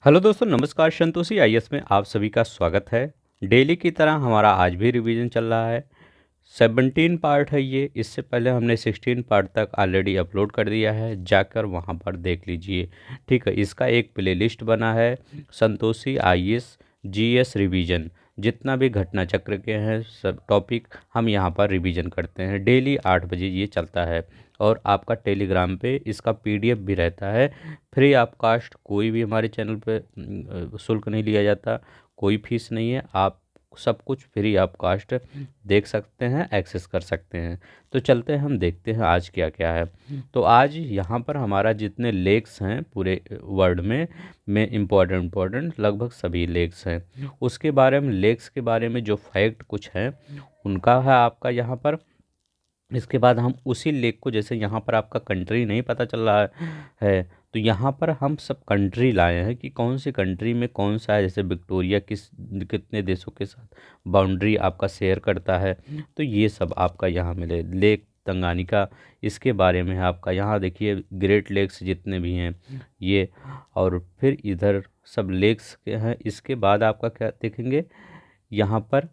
Hello दोस्तों, नमस्कार। Santoshi IAS में आप सभी का स्वागत है। डेली की तरह हमारा आज भी रिवीजन चल रहा है। 17 पार्ट है ये। इससे पहले हमने 16 पार्ट तक ऑलरेडी अपलोड कर दिया है, जाकर वहाँ पर देख लीजिए। ठीक है, इसका एक प्लेलिस्ट बना है, संतोषी आईएएस जीएस रिवीजन। जितना भी घटना चक्र के हैं सब टॉपिक हम यहाँ पर रिवीजन करते हैं। डेली 8 बजे ये चलता है और आपका टेलीग्राम पे इसका पीडीएफ भी रहता है। फ्री ऑफ कास्ट, कोई भी हमारे चैनल पे शुल्क नहीं लिया जाता, कोई फीस नहीं है। आप सब कुछ फ्री ऑफ कास्ट देख सकते हैं, एक्सेस कर सकते हैं। तो चलते हैं, हम देखते हैं आज क्या क्या है। तो आज यहाँ पर हमारा जितने लेक्स हैं पूरे वर्ल्ड में इम्पोर्टेंट लगभग सभी लेक्स हैं। उसके बारे में, लेक्स के बारे में जो फैक्ट कुछ हैं उनका है आपका यहाँ पर। इसके बाद हम उसी लेक को, जैसे यहाँ पर आपका कंट्री नहीं पता चल रहा है तो यहाँ पर हम सब कंट्री लाए हैं कि कौन सी कंट्री में कौन सा है। जैसे विक्टोरिया कितने देशों के साथ बाउंड्री आपका शेयर करता है, तो ये सब आपका यहाँ मिले। लेक तंगानिका, इसके बारे में है आपका। यहाँ देखिए ग्रेट लेक्स जितने भी हैं ये, और फिर इधर सब लेक्स के हैं। इसके बाद आपका क्या देखेंगे यहाँ पर,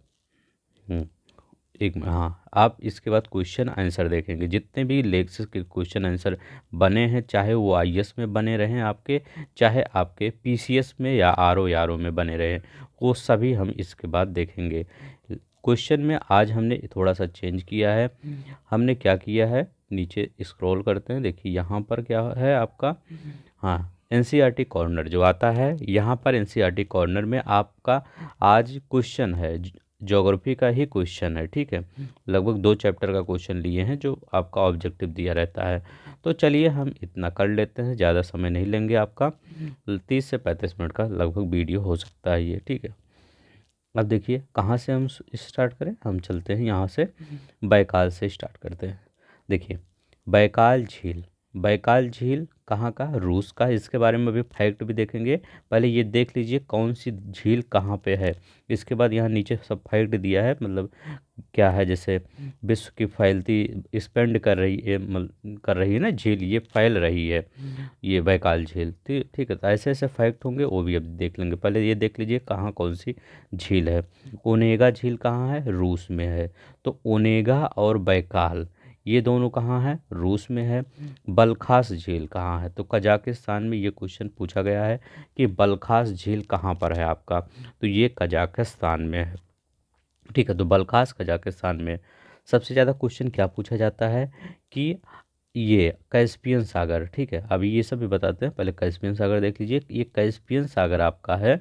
एक, हाँ, आप इसके बाद क्वेश्चन आंसर देखेंगे। जितने भी लेक्चर के क्वेश्चन आंसर बने हैं, चाहे वो आईएएस में बने रहें आपके, चाहे आपके पीसीएस में या आरओ में बने रहें, वो सभी हम इसके बाद देखेंगे। क्वेश्चन में आज हमने थोड़ा सा चेंज किया है। हमने क्या किया है, नीचे स्क्रॉल करते हैं, देखिए यहाँ पर क्या है आपका, हाँ, एनसीईआरटी कॉर्नर जो आता है यहाँ पर। एनसीईआरटी कॉर्नर में आपका आज क्वेश्चन है, ज्योग्राफी का ही क्वेश्चन है। ठीक है, लगभग 2 चैप्टर का क्वेश्चन लिए हैं जो आपका ऑब्जेक्टिव दिया रहता है। तो चलिए हम इतना कर लेते हैं, ज़्यादा समय नहीं लेंगे आपका। 30 से 35 मिनट का लगभग वीडियो हो सकता है ये। ठीक है, अब देखिए कहाँ से हम स्टार्ट करें। हम चलते हैं यहाँ से, बैकाल से स्टार्ट करते हैं। देखिए बैकाल झील, बैकाल झील कहाँ का, रूस का। इसके बारे में भी फैक्ट भी देखेंगे। पहले ये देख लीजिए कौन सी झील कहाँ पे है। इसके बाद यहाँ नीचे सब फैक्ट दिया है, मतलब क्या है। जैसे विश्व की फैलती, स्पेंड कर रही है, कर रही है ना झील, ये फैल रही है ये बैकाल झील। ठीक है, तो ऐसे ऐसे फैक्ट होंगे, वो भी अब देख लेंगे। पहले ये देख लीजिए कहाँ कौन सी झील है। ओनेगा झील कहाँ है, रूस में है। तो ओनेगा और बैकाल ये दोनों कहाँ है, रूस में है। बलखास झील कहाँ है, तो कजाकिस्तान में। ये क्वेश्चन पूछा गया है कि बलखास झील कहाँ पर है आपका, तो ये कजाकिस्तान में है। ठीक है, तो बलखास कजाकिस्तान में। सबसे ज़्यादा क्वेश्चन क्या पूछा जाता है कि ये कैस्पियन सागर। ठीक है, अभी ये सब भी बताते हैं, पहले कैस्पियन सागर देख लीजिए। ये कैस्पियन सागर आपका है।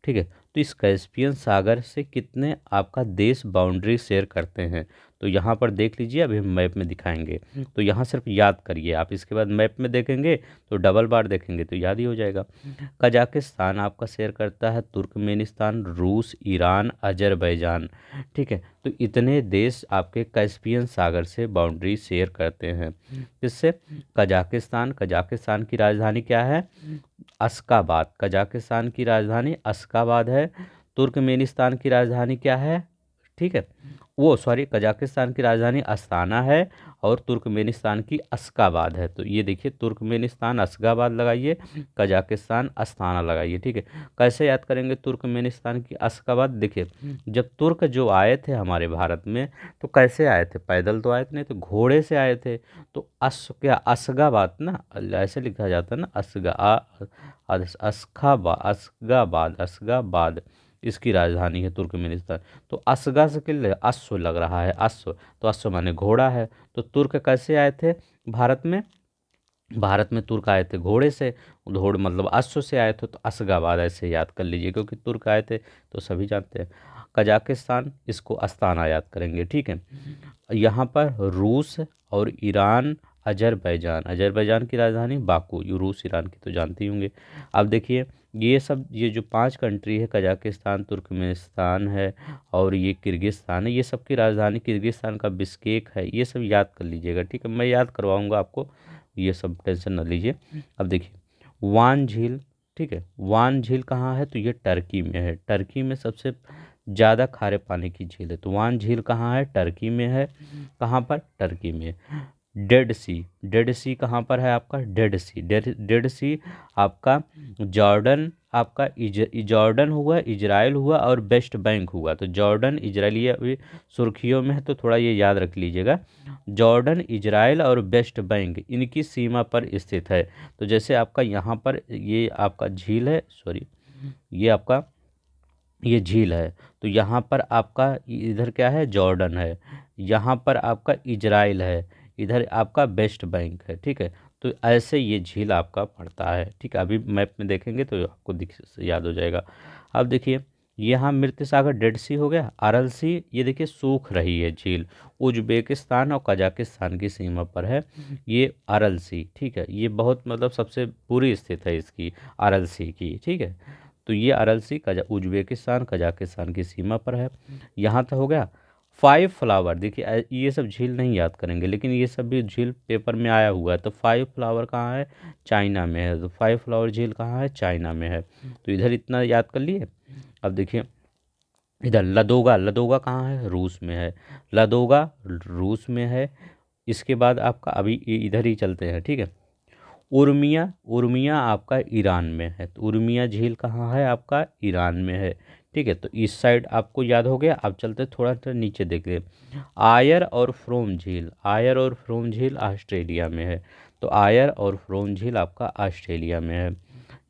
ठीक है, तो इस कैस्पियन सागर से कितने आपका देश बाउंड्री शेयर करते हैं, तो यहाँ पर देख लीजिए। अभी हम मैप में दिखाएंगे, तो यहाँ सिर्फ याद करिए आप। इसके बाद मैप में देखेंगे तो डबल बार देखेंगे तो याद ही हो जाएगा। कजाकिस्तान आपका शेयर करता है तुर्कमेनिस्तान, रूस, ईरान, अजरबैजान। ठीक है, तो इतने देश आपके कैस्पियन सागर से बाउंड्री शेयर करते हैं। किससे, कजाकिस्तान। कजाकिस्तान की राजधानी क्या है, अश्काबाद। कजाकिस्तान की राजधानी अश्काबाद है। तुर्कमेनिस्तान की राजधानी क्या है, ठीक है, वो सॉरी, कजाकिस्तान की राजधानी अस्ताना है और तुर्कमेनिस्तान की अश्काबाद है। तो ये देखिए, तुर्कमेनिस्तान अश्गाबाद लगाइए, कजाकिस्तान अस्ताना लगाइए। ठीक है, कैसे याद करेंगे तुर्कमेनिस्तान की अश्गाबाद। देखिए, जब तुर्क जो आए थे हमारे भारत में, तो कैसे आए थे, पैदल तो आए थे नहीं, तो घोड़े से आए थे। तो क्या अश्गाबाद ना, ऐसे लिखा जाता है ना, अश्गाबाद, अश्गाबाद इसकी राजधानी है तुर्कमेनिस्तान। तो अस्गा से किल अश्व लग रहा है, अश्व, तो अश्व माने घोड़ा है। तो तुर्क कैसे आए थे भारत में, भारत में तुर्क आए थे घोड़े से, घोड़ मतलब अश्व से आए थे। तो अस्गाबाद ऐसे याद कर लीजिए, क्योंकि तुर्क आए थे तो सभी जानते हैं। कजाकिस्तान, इसको अस्ताना याद करेंगे। ठीक है, यहाँ पर रूस और ईरान, अजरबैजान, अजरबैजान की राजधानी बाकू। ये रूस ईरान की तो जानते ही होंगे। अब देखिए ये सब, ये जो 5 कंट्री है, कजाकिस्तान, तुर्कमेनिस्तान है और ये किर्गिस्तान है, ये सब की राजधानी, किर्गिस्तान का बिश्केक है। ये सब याद कर लीजिएगा। ठीक है, मैं याद करवाऊंगा आपको, ये सब टेंशन न लीजिए। अब देखिए वान झील। ठीक है, वान झील कहाँ है, तो ये टर्की में है। टर्की में सबसे ज़्यादा खारे पानी की झील है। तो वान झील कहाँ है, टर्की में है। कहाँ पर, टर्की में। डेड सी, डेड सी कहाँ पर है आपका, डेड सी, डेड सी आपका जॉर्डन, आपका जॉर्डन हुआ, इजराइल हुआ और वेस्ट बैंक हुआ। तो जॉर्डन इजराइल ये अभी सुर्खियों में है, तो थोड़ा ये याद रख लीजिएगा। जॉर्डन, इजराइल और वेस्ट बैंक इनकी सीमा पर स्थित है। तो जैसे आपका यहाँ पर ये आपका झील है, सॉरी ये आपका ये झील है, तो यहाँ पर आपका इधर क्या है, जॉर्डन है, यहाँ पर आपका इजराइल है, इधर आपका वेस्ट बैंक है। ठीक है, तो ऐसे ये झील आपका पड़ता है। ठीक है, अभी मैप में देखेंगे तो आपको याद हो जाएगा। अब देखिए यहाँ मृत सागर डेड सी हो गया, अरल सी ये देखिए सूख रही है झील, उज्बेकिस्तान और कजाकिस्तान की सीमा पर है ये अरल सी। ठीक है, ये बहुत मतलब सबसे बुरी स्थिति है इसकी, अरल सी की। ठीक है, तो ये अरल सी उज्बेकिस्तान कजाकिस्तान की सीमा पर है। यहाँ तक हो गया। फाइव फ्लावर, देखिए ये सब झील नहीं याद करेंगे, लेकिन ये सब भी झील पेपर में आया हुआ है। तो फाइव फ्लावर कहाँ है, चाइना में है। तो फाइव फ्लावर झील कहाँ है, चाइना में है। तो इधर इतना याद कर लिए। अब देखिए इधर लदोगा, लदोगा कहाँ है, रूस में है, लदोगा रूस में है। इसके बाद आपका अभी इधर ही चलते हैं। ठीक है, उर्मिया, उर्मिया आपका ईरान में है। तो उर्मिया झील कहाँ है आपका, ईरान में है। ठीक है, तो इस साइड आपको याद हो गया। अब चलते थोड़ा सा नीचे देखते हैं। आयर और फ्रोम झील, आयर और फ्रोम झील ऑस्ट्रेलिया में है। तो आयर और फ्रोम झील आपका ऑस्ट्रेलिया में है।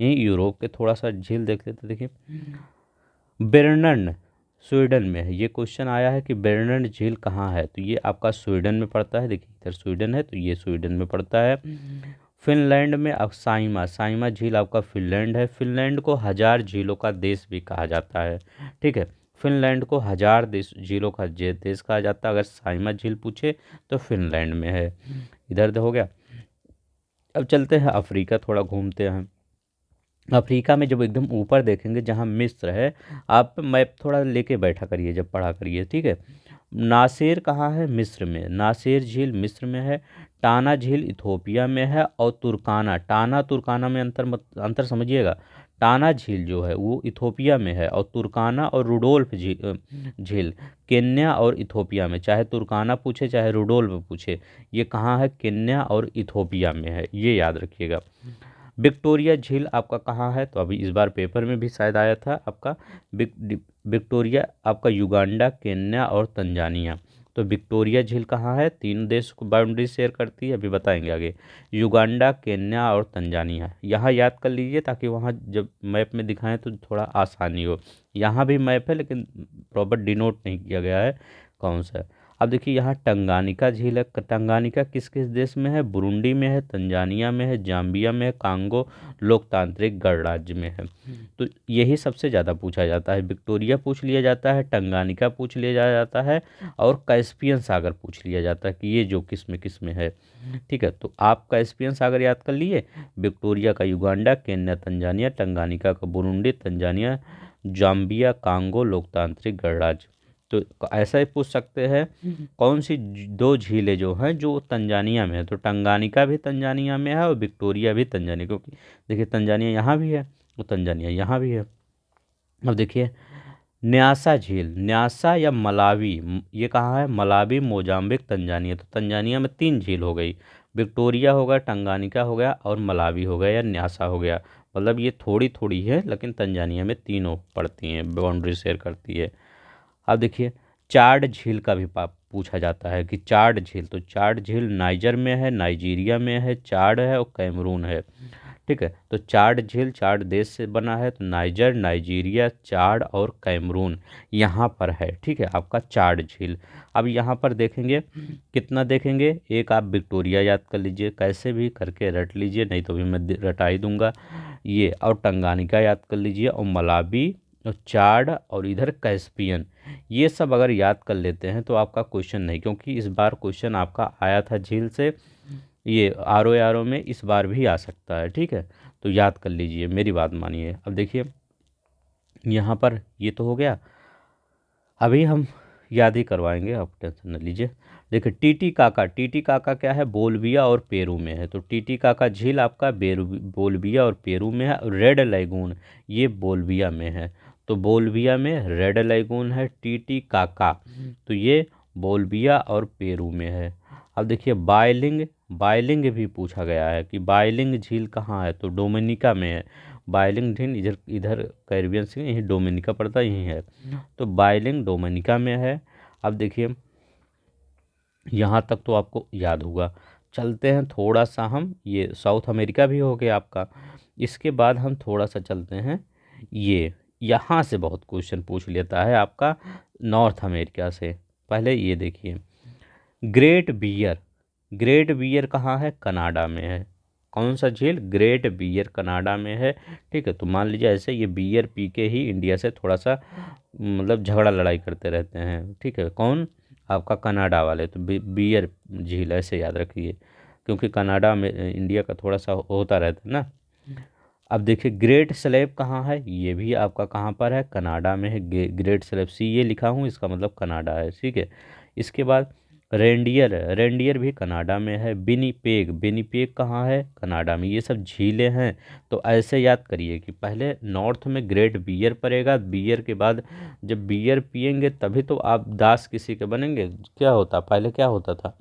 यहीं यूरोप के थोड़ा सा झील देख लेते, देखिए बेर्नन स्वीडन में है। ये क्वेश्चन आया है कि बेर्नन झील कहाँ है, तो ये आपका स्वीडन में पड़ता है। देखिए इधर स्वीडन है, तो ये स्वीडन में पड़ता है। फिनलैंड में अब साइमा, साइमा झील आपका फिनलैंड है। फिनलैंड को हजार झीलों का देश भी कहा जाता है। ठीक है, फिनलैंड को हजार देश झीलों का देश कहा जाता है। अगर साइमा झील पूछे तो फिनलैंड में है। इधर हो गया। अब चलते हैं अफ्रीका, थोड़ा घूमते हैं। अफ्रीका में जब एकदम ऊपर देखेंगे जहाँ मिस्र है, आप मैप थोड़ा लेके बैठा करिए जब पढ़ा करिए। ठीक है, नासिर कहाँ है, मिस्र में, नासिर झील मिस्र में है। टाना झील इथोपिया में है। और तुर्काना, टाना तुर्काना में अंतर समझिएगा। टाना झील जो है वो इथोपिया में है, और तुर्काना और रुडोल्फ झील केन्या और इथोपिया में। चाहे तुर्काना पूछे चाहे रुडोल्फ पूछे, ये कहाँ है, केन्या और इथोपिया में है, ये याद रखिएगा। विक्टोरिया झील आपका कहाँ है, तो अभी इस बार पेपर में भी शायद आया था आपका। विक्टोरिया आपका युगांडा, केन्या और तंजानिया। तो विक्टोरिया झील कहाँ है, तीन देश को बाउंड्री शेयर करती है, अभी बताएंगे आगे। युगांडा, केन्या और तंजानिया, यहाँ याद कर लीजिए ताकि वहाँ जब मैप में दिखाएं तो थोड़ा आसानी हो। यहाँ भी मैप है लेकिन प्रॉपर डिनोट नहीं किया गया है कौन सा है। अब देखिए यहाँ टंगानिका झील है। टंगानिका किस किस देश में है, बुरुंडी में है, तंजानिया में है, जाम्बिया में है, कांगो लोकतांत्रिक गणराज्य में है। तो यही सबसे ज़्यादा पूछा जाता है। विक्टोरिया पूछ लिया जाता है, टंगानिका पूछ लिया जाता है, और कैस्पियन सागर पूछ लिया जाता है कि ये जो किस में है। ठीक है, तो आप कैस्पियन सागर याद कर लिए। विक्टोरिया का युगांडा, केन्या तंजानिया, टंगानिका का बुरुंडी, तंजानिया जाम्बिया, कांगो लोकतांत्रिक गणराज्य। तो ऐसा ही पूछ सकते हैं कौन सी दो झीलें जो हैं जो तंजानिया में है। तो टंगानिका भी तंजानिया में है और विक्टोरिया भी तंजानिया, क्योंकि देखिए तंजानिया यहाँ भी है और तंजानिया यहाँ भी है। अब देखिए न्यासा झील, न्यासा या मलावी, ये कहाँ है, मलावी, मोजाम्बिक, तंजानिया। तो तंजानिया में तीन झील हो गई, विक्टोरिया हो गया, टंगानिका हो गया और मलावी हो गया या न्यासा हो गया। मतलब ये थोड़ी थोड़ी है लेकिन तंजानिया में तीनों पड़ती हैं, बाउंड्री शेयर करती है। अब देखिए चाड झील का भी पूछा जाता है कि चाड झील, तो चाड झील नाइजर में है, नाइजीरिया में है, चाड है और कैमरून है। ठीक है, तो चाड झील चाड देश से बना है, तो नाइजर, नाइजीरिया, चाड और कैमरून यहाँ पर है। ठीक है, आपका चाड झील। अब यहाँ पर देखेंगे कितना देखेंगे, एक आप विक्टोरिया याद कर लीजिए, कैसे भी करके रट लीजिए, नहीं तो भी मैं रटा ही दूंगा ये। और टंगानिका याद कर लीजिए, और मलावी और चाड और इधर कैस्पियन। ये सब अगर याद कर लेते हैं तो आपका क्वेश्चन नहीं, क्योंकि इस बार क्वेश्चन आपका आया था झील से, ये आर ओ में इस बार भी आ सकता है। ठीक है, तो याद कर लीजिए, मेरी बात मानिए। अब देखिए यहाँ पर ये तो हो गया, अभी हम याद ही करवाएंगे, आप टेंशन न लीजिए। देखिए टीटीकाका, टीटीकाका क्या है, बोल्विया और पेरू में है। तो टीटीकाका झील आपका बोल्विया और पेरू में है। और रेड लैगून ये बोल्विया में है। तो बोल्विया में रेड लैगून है टीटीकाका, तो ये बोल्विया और पेरू में है। अब देखिए बायलिंग, बायलिंग भी पूछा गया है कि बायलिंग झील कहाँ है, तो डोमिनिका में है। बायलिंग झील इधर इधर कैरिबियन सी में, यही डोमिनिका पड़ता है, यही है। तो बायलिंग डोमिनिका में है। अब देखिए यहाँ तक तो आपको याद होगा। चलते हैं थोड़ा सा हम, ये साउथ अमेरिका भी हो गया आपका। इसके बाद हम थोड़ा सा चलते हैं, ये यहाँ से बहुत क्वेश्चन पूछ लेता है आपका नॉर्थ अमेरिका से। पहले ये देखिए, ग्रेट बियर, ग्रेट बियर कहाँ है, कनाडा में है। कौन सा झील, ग्रेट बियर कनाडा में है। ठीक है, तो मान लीजिए ऐसे ये बियर पी के ही इंडिया से थोड़ा सा मतलब झगड़ा लड़ाई करते रहते हैं। ठीक है, कौन, आपका कनाडा वाले, तो बियर झील ऐसे याद रखिए, क्योंकि कनाडा में इंडिया का थोड़ा सा होता रहता है ना। अब देखिए ग्रेट स्लेब कहाँ है, ये भी आपका कहाँ पर है, कनाडा में है। ग्रेट स्लेब सी ये लिखा हूँ, इसका मतलब कनाडा है। ठीक है, इसके बाद रेंडियर, रेंडियर भी कनाडा में है। विनीपेग, विनीपेग कहाँ है, कनाडा में। ये सब झीलें हैं। तो ऐसे याद करिए कि पहले नॉर्थ में ग्रेट बियर पड़ेगा, बियर के बाद जब बियर पियेंगे तभी तो आप दास किसी के बनेंगे। क्या होता पहले, क्या होता था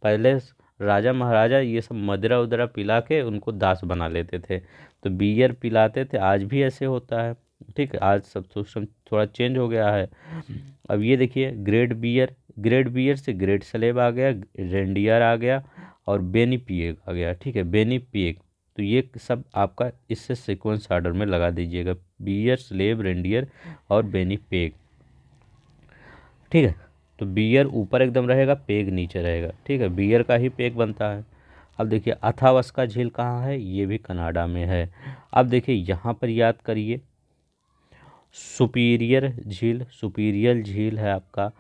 पहले, राजा महाराजा ये सब मदिरा उदरा पिला के उनको दास बना लेते थे, तो बियर पिलाते थे। आज भी ऐसे होता है। ठीक है, आज सब सिस्टम थोड़ा चेंज हो गया है। अब ये देखिए ग्रेट बियर, ग्रेट बियर से ग्रेट स्लेब आ गया, रेंडियर आ गया और बेनीपिएग आ गया। ठीक है, बेनीपिएग, तो ये सब आपका इससे सीक्वेंस ऑर्डर में लगा दीजिएगा, बियर, स्लेब, रेंडियर और बेनीपेग। ठीक है, तो बियर ऊपर एकदम रहेगा, पेग नीचे रहेगा। ठीक है, बियर का ही पेग बनता है। अब देखिए अथावस्का झील कहाँ है, ये भी कनाडा में है। अब देखिए यहाँ पर याद करिए, सुपीरियर झील, सुपीरियर झील है आपका,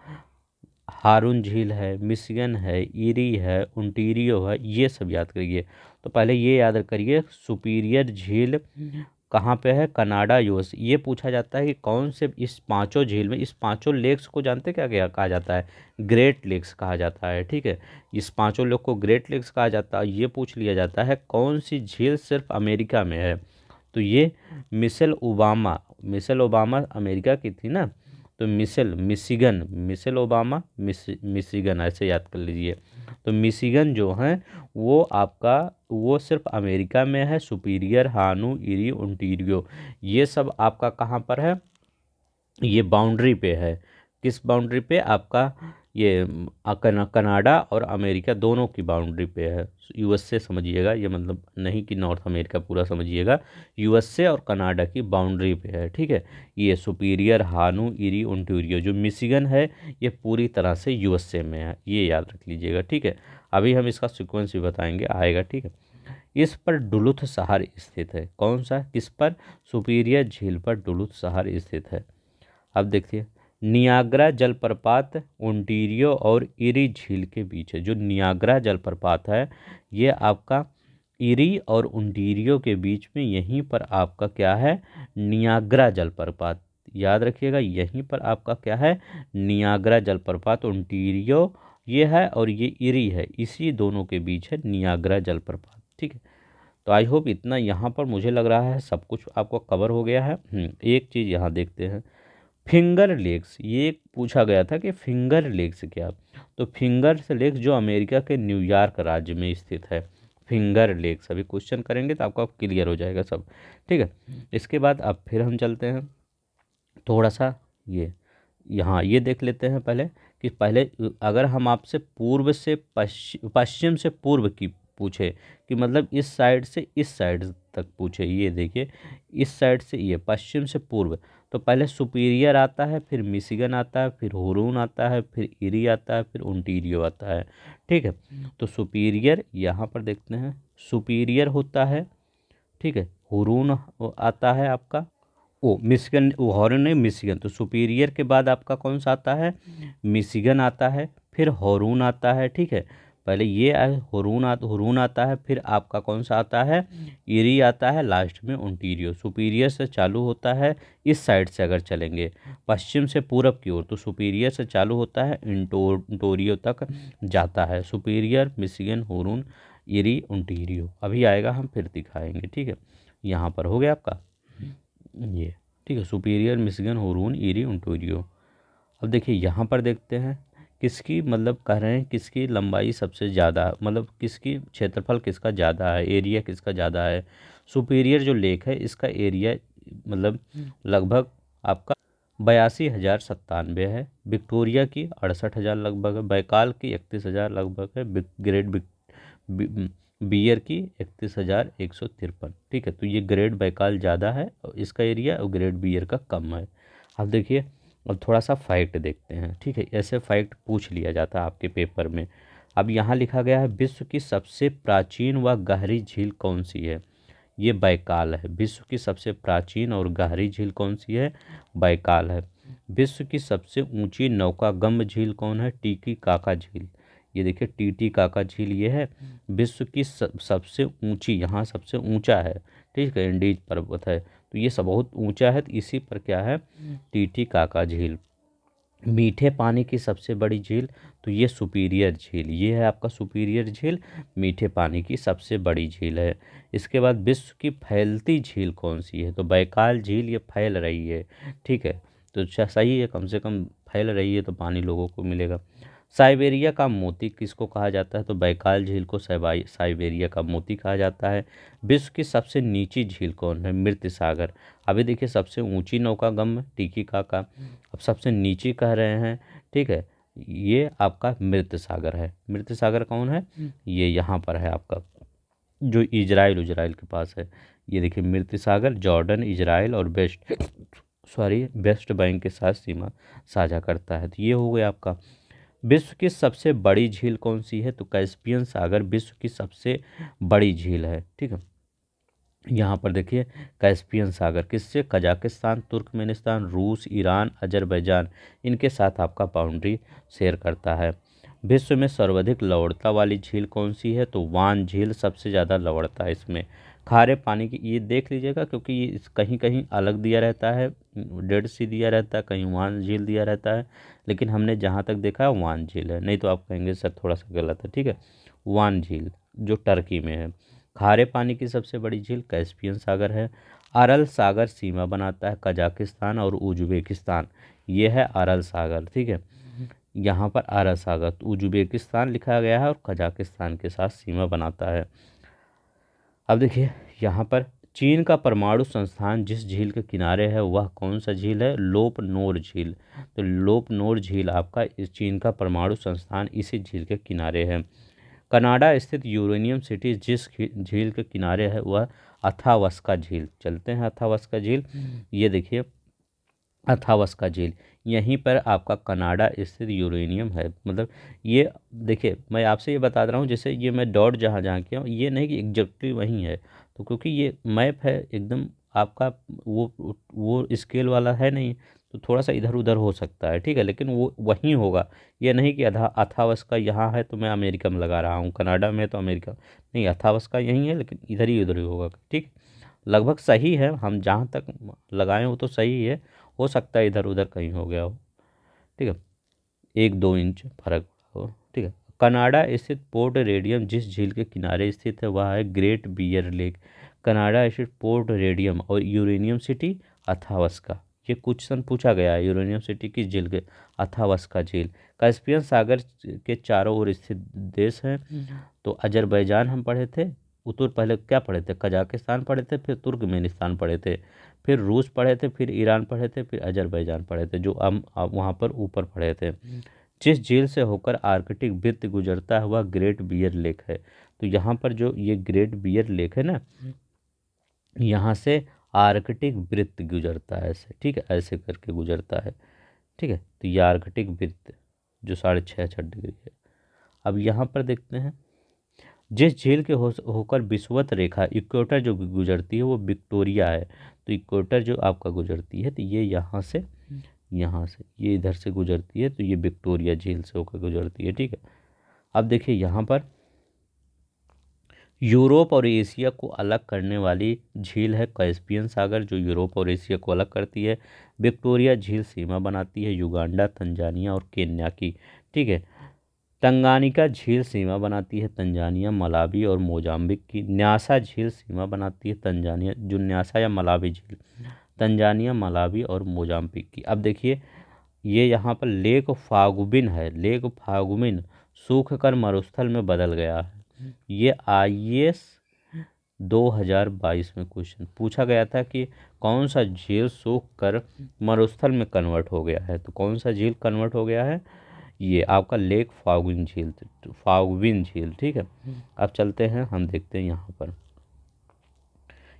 हारून झील है, मिशिगन है, ईरी है, ओंटारियो है, ये सब याद करिए। तो पहले ये याद करिए, सुपीरियर झील कहाँ पे है, कनाडा यूएस। ये पूछा जाता है कि कौन से इस पांचों झील में, इस पांचों लेक्स को जानते क्या क्या कहा जाता है, ग्रेट लेक्स कहा जाता है। ठीक है, इस पांचों लेक को ग्रेट लेक्स कहा जाता है। ये पूछ लिया जाता है कौन सी झील सिर्फ अमेरिका में है, तो ये Michelle Obama, Michelle Obama America की थी ना, तो Michelle, Michigan, Michelle Obama Michigan ऐसे याद कर लीजिए। तो मिशिगन जो है वो आपका, वो सिर्फ अमेरिका में है। सुपीरियर, हानू, इरी, ओंटारियो, ये सब आपका कहाँ पर है, ये बाउंड्री पे है। किस बाउंड्री पे, आपका ये कनाडा और अमेरिका दोनों की बाउंड्री पे है। यूएसए समझिएगा, ये मतलब नहीं कि नॉर्थ अमेरिका पूरा समझिएगा, यूएसए और कनाडा की बाउंड्री पे है। ठीक है, ये सुपीरियर, हानू, इरी, ओंटारियो, जो मिशिगन है ये पूरी तरह से यूएसए में है, ये याद रख लीजिएगा। ठीक है, अभी हम इसका सीक्वेंस भी बताएंगे, आएगा। ठीक है, इस पर डुलुथ शहर स्थित है। कौन सा, किस पर, सुपीरियर झील पर डुलुथ शहर स्थित है। अब देखिए नियाग्रा जलप्रपात ओंटारियो और इरी झील के बीच है। जो नियाग्रा जलप्रपात है ये आपका इरी और ओंटारियो के बीच में, यहीं पर आपका क्या है, नियाग्रा जलप्रपात। याद रखिएगा, यहीं पर आपका क्या है, नियाग्रा जलप्रपात। ओंटारियो ये है और ये इरी है, इसी दोनों के बीच है नियाग्रा जलप्रपात। ठीक है, तो आई होप इतना यहाँ पर मुझे लग रहा है सब कुछ आपको कवर हो गया है। एक चीज़ यहाँ देखते हैं, फिंगर लेक्स, ये पूछा गया था कि फिंगर लेक्स क्या, तो फिंगर लेक्स जो अमेरिका के न्यूयॉर्क राज्य में स्थित है, फिंगर लेक्स। अभी क्वेश्चन करेंगे तो आपका क्लियर हो जाएगा सब। ठीक है, इसके बाद अब फिर हम चलते हैं थोड़ा सा, ये यहाँ ये देख लेते हैं पहले कि पहले अगर हम आपसे पूर्व से पश्चिम से पूर्व की पूछे, कि मतलब इस साइड से इस साइड तक पूछे, ये देखिए इस साइड से, ये पश्चिम से पूर्व, तो पहले सुपीरियर आता है, फिर मिशिगन आता है, फिर हुरून आता है, फिर इरी आता है, फिर ओंटारियो आता है। ठीक है, तो सुपीरियर यहाँ पर देखते हैं, सुपीरियर होता है। ठीक है, हुरून आता है आपका, ओ मिशिगन, वो हॉर्न नहीं, मिशिगन। तो सुपीरियर के बाद आपका कौन सा आता है, मिशिगन आता है, फिर हॉरून आता है। ठीक है, पहले ये हुरून आता है, फिर आपका कौन सा आता है, इरी आता है, लास्ट में ओंटारियो। सुपीरियर से चालू होता है, इस साइड से अगर चलेंगे पश्चिम से पूरब की ओर, तो सुपीरियर से चालू होता है, ओंटारियो तक जाता है। Superior, Michigan, Hurun, eri, Ontario, अभी आएगा हम फिर दिखाएंगे। ठीक है, यहाँ पर हो गया आपका ये। ठीक है, superior, Michigan, Hurun, eri, Ontario. अब देखिए यहाँ पर देखते हैं किसकी मतलब कह रहे हैं किसकी लंबाई सबसे ज़्यादा, मतलब किसकी क्षेत्रफल किसका ज़्यादा है, एरिया किसका ज़्यादा है। सुपीरियर जो लेक है इसका एरिया मतलब लगभग आपका 82,097 है। विक्टोरिया की 68,000 लगभग है। बैकाल की 31,000 लगभग है। बियर की 31,153। ठीक है, तो ये ग्रेट बैकाल ज़्यादा है और इसका एरिया, और ग्रेट बियर का कम है। अब देखिए, अब थोड़ा सा फैक्ट देखते हैं। ठीक है, ऐसे फैक्ट पूछ लिया जाता है आपके पेपर में। अब यहाँ लिखा गया है विश्व की सबसे प्राचीन व गहरी झील कौन सी है। ये बैकाल है। विश्व की सबसे प्राचीन और गहरी झील कौन सी है, बैकाल है। विश्व की सबसे ऊंची नौकागम्य झील कौन है, टीटी काका झील। ये देखिए टीटी काका झील ये है विश्व की सबसे ऊंची, यहाँ सबसे ऊंचा है। ठीक है, इंडीज पर्वत है तो ये सब बहुत ऊंचा है, तो इसी पर क्या है, टीटी काका झील। मीठे पानी की सबसे बड़ी झील, तो ये सुपीरियर झील, ये है आपका सुपीरियर झील, मीठे पानी की सबसे बड़ी झील है। इसके बाद विश्व की फैलती झील कौन सी है, तो बैकाल झील ये फैल रही है। ठीक है, तो सही है, कम से कम फैल रही है तो पानी लोगों को मिलेगा। साइबेरिया का मोती किसको कहा जाता है, तो बैकाल झील को साइबेरिया का मोती कहा जाता है। विश्व की सबसे नीची झील कौन है, मृत सागर। अभी देखिए सबसे ऊंची नौकागम्य टीकी काका, अब सबसे नीची कह रहे हैं। ठीक है, ये आपका मृत सागर है। मृत सागर कौन है, ये यहाँ पर है आपका जो इजराइल के पास है। ये देखिए मृत सागर जॉर्डन, इजराइल और वेस्ट बैंक के साथ सीमा साझा करता है। तो ये हो गया आपका। विश्व की सबसे बड़ी झील कौन सी है, तो कैस्पियन सागर विश्व की सबसे बड़ी झील है। ठीक है, यहाँ पर देखिए कैस्पियन सागर किससे, कजाकिस्तान, तुर्कमेनिस्तान, रूस, ईरान, अजरबैजान, इनके साथ आपका बाउंड्री शेयर करता है। विश्व में सर्वाधिक लवणता वाली झील कौन सी है, तो वान झील सबसे ज़्यादा लवणता है इसमें। खारे पानी की ये देख लीजिएगा क्योंकि ये कहीं कहीं अलग दिया रहता है, डेड सी दिया रहता है, कहीं वान झील दिया रहता है, लेकिन हमने जहाँ तक देखा है वान झील है, नहीं तो आप कहेंगे सर थोड़ा सा गलत है। ठीक है, वान झील जो टर्की में है। खारे पानी की सबसे बड़ी झील कैस्पियन सागर है। अरल सागर सीमा बनाता है कजाकिस्तान और उज्बेकिस्तान, ये है अरल सागर। ठीक है, यहाँ पर अरल सागर तो उज्बेकिस्तान लिखा गया है और कजाकिस्तान के साथ सीमा बनाता है। अब देखिए यहाँ पर चीन का परमाणु संस्थान जिस झील के किनारे है वह कौन सा झील है, लोप नोर झील। तो लोप नोर झील आपका इस चीन का परमाणु संस्थान इसी झील के किनारे है। कनाडा स्थित यूरेनियम सिटी जिस झील के किनारे है वह अथावस्का झील। चलते हैं अथावस्का झील, ये देखिए अथावस्का झील, यहीं पर आपका कनाडा स्थित यूरेनियम है। मतलब ये देखिए मैं आपसे ये बता रहा हूँ, जैसे ये मैं डॉट जहाँ जहाँ किया हूँ ये नहीं कि एग्जैक्टली वहीं है, तो क्योंकि ये मैप है एकदम आपका वो स्केल वाला है नहीं, तो थोड़ा सा इधर उधर हो सकता है। ठीक है, लेकिन वो वहीं होगा। ये नहीं कि अथावस्का यहाँ है तो मैं अमेरिका में लगा रहा हूँ, कनाडा में तो अमेरिका नहीं, अथावस्का यहीं है लेकिन इधर ही उधर ही होगा। ठीक, लगभग सही है, हम जहाँ तक लगाए हो तो सही है, हो सकता है इधर उधर कहीं हो गया हो। ठीक है, 1-2 इंच फर्क हो। ठीक है, कनाडा स्थित पोर्ट रेडियम जिस झील के किनारे स्थित है वह है ग्रेट बियर लेक। कनाडा स्थित पोर्ट रेडियम और यूरेनियम सिटी अथावस्का, ये क्वेश्चन पूछा गया है, यूरेनियम सिटी की झील के, अथावस्का झील। कैस्पियन सागर के चारों ओर स्थित देश हैं, तो अजरबैजान हम पढ़े थे, उत्तर पहले क्या पढ़े थे, कजाकिस्तान पढ़े थे, फिर तुर्कमेनिस्तान पढ़े थे, फिर रूस पढ़े थे, फिर ईरान पढ़े थे, फिर अजरबैजान पढ़े थे, जो हम वहाँ पर ऊपर पढ़े थे। जिस झील से होकर आर्कटिक वृत्त गुजरता है वह ग्रेट बियर लेक है। तो यहाँ पर जो ये ग्रेट बियर लेक है ना, यहाँ से आर्कटिक वृत्त गुजरता है ऐसे। ठीक है, ऐसे करके गुजरता है। ठीक है, तो ये आर्कटिक वृत्त जो 6.5 डिग्री है। अब यहाँ पर देखते हैं जिस झील के होकर विषुवत रेखा इक्वेटर जो गुजरती है वो विक्टोरिया है। तो इक्वेटर जो आपका गुजरती है तो ये यहाँ से ये इधर से गुजरती है, तो ये विक्टोरिया झील से होकर गुजरती है। ठीक है, अब देखिए यहाँ पर यूरोप और एशिया को अलग करने वाली झील है कैस्पियन सागर, जो यूरोप और एशिया को अलग करती है। विक्टोरिया झील सीमा बनाती है युगांडा, तंजानिया और केन्या की। ठीक है, तंगानिका झील सीमा बनाती है तंजानिया, मलावी और मोजाम्बिक की। न्यासा झील सीमा बनाती है तंजानिया, जो न्यासा या मलावी झील, तंजानिया, मलावी और मोजाम्बिक की। अब देखिए ये यहाँ पर लेक फागुबिन है, लेक फागुबिन सूख कर मरुस्थल में बदल गया है। ये IAS 2022 में क्वेश्चन पूछा गया था कि कौन सा झील सूख कर मरुस्थल में कन्वर्ट हो गया है। तो कौन सा झील कन्वर्ट हो गया है, ये आपका लेक फागुबिन झील, फागुबिन झील। ठीक है, अब चलते हैं, हम देखते हैं यहाँ पर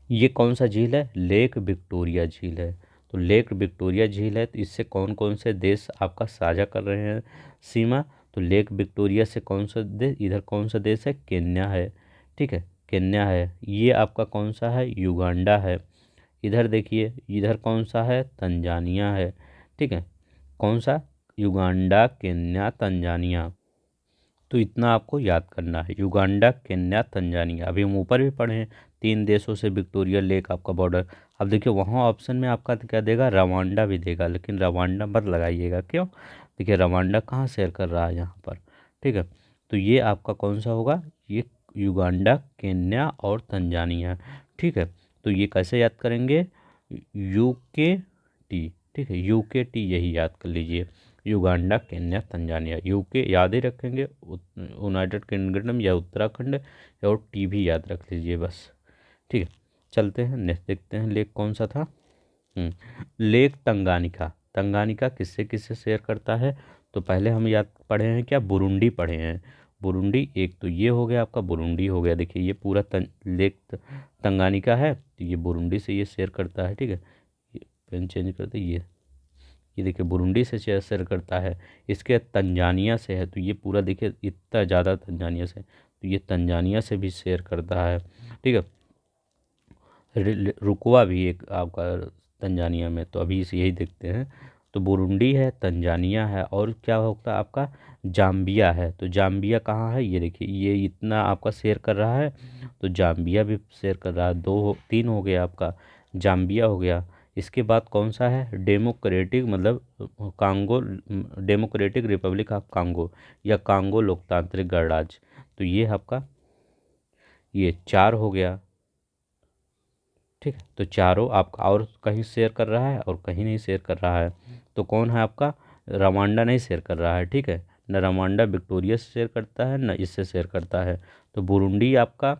ये कौन सा झील है, लेक विक्टोरिया झील है। तो लेक विक्टोरिया झील है, तो इससे कौन कौन से देश आपका साझा कर रहे हैं सीमा। तो लेक विक्टोरिया से कौन सा देश, इधर कौन सा देश है, केन्या है। ठीक है, केन्या है। ये आपका कौन सा है, युगांडा है। इधर देखिए, इधर कौन सा है, तंजानिया है। ठीक है, कौन सा, युगांडा, केन्या, तंजानिया। तो इतना आपको याद करना है, युगांडा, केन्या, तंजानिया। अभी हम ऊपर भी पढ़े हैं 3 देशों से विक्टोरिया लेक आपका बॉर्डर। अब देखिए वहाँ ऑप्शन में आपका क्या देगा, रवांडा भी देगा, लेकिन रवांडा मत लगाइएगा। क्यों, देखिए रवांडा कहाँ शेयर कर रहा है यहाँ पर। ठीक है, तो ये आपका कौन सा होगा, ये युगांडा, केन्या और तंजानिया। ठीक है, तो ये कैसे याद करेंगे, UKT। ठीक है, UKT यही याद कर लीजिए, युगांडा, केन्या, तंजानिया। UK याद ही रखेंगे, यूनाइटेड किंगडम या उत्तराखंड, और T भी याद रख लीजिए बस। ठीक है, चलते हैं नेक्स्ट, देखते हैं लेक कौन सा था। लेक तंगानिका। तंगानिका किससे किससे शेयर करता है, तो पहले हम याद पढ़े हैं क्या, बुरुंडी पढ़े हैं। बुरुंडी एक, तो ये हो गया आपका, बुरुंडी हो गया। देखिए ये पूरा लेक तंगानिका है, तो ये बुरुंडी से ये शेयर करता है। ठीक है, पेन चेंज करते, ये देखिए बुरुंडी से शेयर करता है। इसके तंजानिया से है, तो ये पूरा देखिए इतना ज़्यादा तंजानिया से, तो ये तंजानिया से भी शेयर करता है। ठीक है, रुकवा भी एक आपका तंजानिया में, तो अभी इसे यही देखते हैं। तो बुरुंडी है, तंजानिया है, और क्या होता है आपका, जाम्बिया है। तो जाम्बिया कहाँ है, ये देखिए ये इतना आपका शेयर कर रहा है, तो जाम्बिया भी शेयर कर रहा है। 3 हो गया आपका, जाम्बिया हो गया। इसके बाद कौन सा है, डेमोक्रेटिक, मतलब Congo, democratic Republic of Congo या कांगो लोकतांत्रिक गणराज्य। तो ये आपका ये 4 हो गया। ठीक है, तो चारों आपका और कहीं शेयर कर रहा है और कहीं नहीं शेयर कर रहा है। तो कौन है आपका, रवांडा नहीं शेयर कर रहा है। ठीक है, न रवांडा विक्टोरिया से शेयर करता है, न इससे शेयर करता है। तो बुरुंडी आपका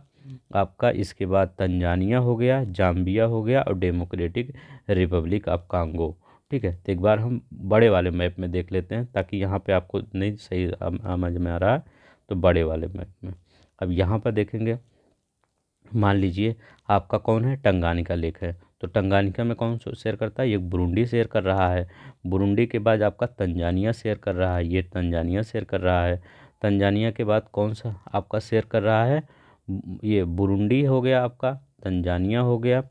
आपका इसके बाद तंजानिया हो गया, जाम्बिया हो गया, और डेमोक्रेटिक रिपब्लिक ऑफ कांगो। ठीक है, तो एक बार हम बड़े वाले मैप में देख लेते हैं, ताकि यहाँ पे आपको नहीं सही समझ में आ रहा है, तो बड़े वाले मैप में अब यहाँ पर देखेंगे। मान लीजिए आपका कौन है, टंगानिका लेक है। तो टंगानिका में कौन शेयर करता है, ये बुरुंडी शेयर कर रहा है। बुरुंडी के बाद आपका तंजानिया शेयर कर रहा है, ये तंजानिया शेयर कर रहा है। तंजानिया के बाद कौन सा आपका शेयर कर रहा है, ये बुरुंडी हो गया आपका, तंजानिया हो गया,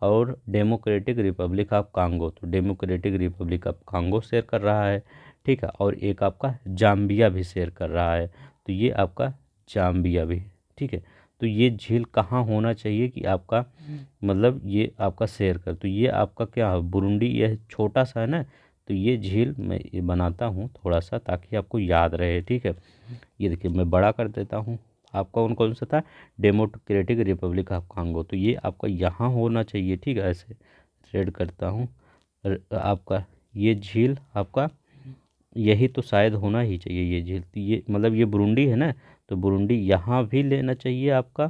और डेमोक्रेटिक रिपब्लिक ऑफ कांगो। तो democratic Republic of Congo share कर रहा है। ठीक है, और एक आपका जाम्बिया भी शेयर कर रहा है, तो ये आपका जाम्बिया भी। ठीक है, तो ये झील कहाँ होना चाहिए कि आपका, मतलब ये आपका शेयर कर, तो ये आपका क्या है, बुरुंडी, ये छोटा सा है ना, तो ये झील मैं ये बनाता हूँ थोड़ा सा, ताकि आपको याद रहे। ठीक है, ये देखिए मैं बड़ा कर देता हूँ। आपका कौन कौन सा था, डेमोक्रेटिक रिपब्लिक ऑफ कांगो, तो ये आपका यहाँ होना चाहिए। ठीक है, ऐसे रेड करता हूँ। आपका ये झील आपका यही तो शायद होना ही चाहिए, ये झील, तो ये मतलब ये बुरुंडी है ना, तो बुरुंडी यहाँ भी लेना चाहिए आपका।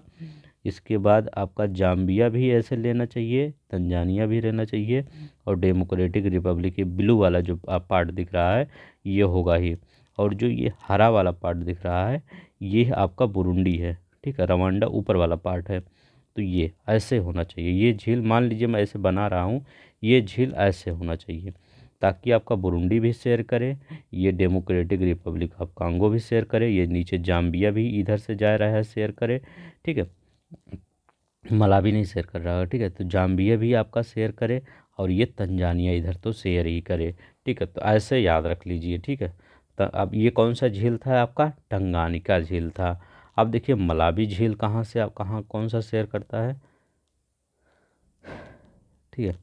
इसके बाद आपका जाम्बिया भी ऐसे लेना चाहिए, तंजानिया भी रहना चाहिए, और डेमोक्रेटिक रिपब्लिक, ये ब्लू वाला जो आप पार्ट दिख रहा है ये होगा ही, और जो ये हरा वाला पार्ट दिख रहा है ये आपका बुरुंडी है। ठीक है, रवांडा ऊपर वाला पार्ट है। तो ये ऐसे होना चाहिए, ये झील मान लीजिए मैं ऐसे बना रहा हूँ, ये झील ऐसे होना चाहिए, ताकि आपका बुरुंडी भी शेयर करे, ये डेमोक्रेटिक रिपब्लिक ऑफ कांगो भी शेयर करे, ये नीचे जाम्बिया भी इधर से जा रहा है शेयर करे। ठीक है, मलावी नहीं शेयर कर रहा है। ठीक है, तो जाम्बिया भी आपका शेयर करे, और ये तंजानिया इधर तो शेयर ही करे। ठीक है, तो ऐसे याद रख लीजिए। ठीक है, तो अब ये कौन सा झील था आपका, टंगानिका झील था। अब देखिए मलावी झील कहाँ से, आप कहाँ कौन सा शेयर करता है। ठीक है,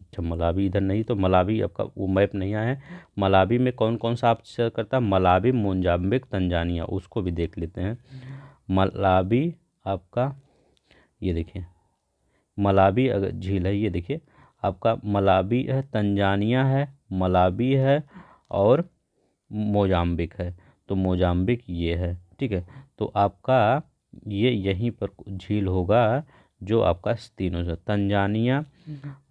अच्छा मलावी इधर नहीं, तो मलावी आपका वो मैप नहीं आया है। मलावी में कौन कौन सा आप शेयर करता है, मलावी, मोजाम्बिक, तंजानिया, उसको भी देख लेते हैं। मलावी आपका, ये देखिए मलावी अगर झील है, ये देखिए आपका मलावी है, तंजानिया है, मलावी है और मोजाम्बिक है। तो मोजाम्बिक ये है, ठीक है। तो आपका ये यहीं पर झील होगा जो आपका तीनों से तंजानिया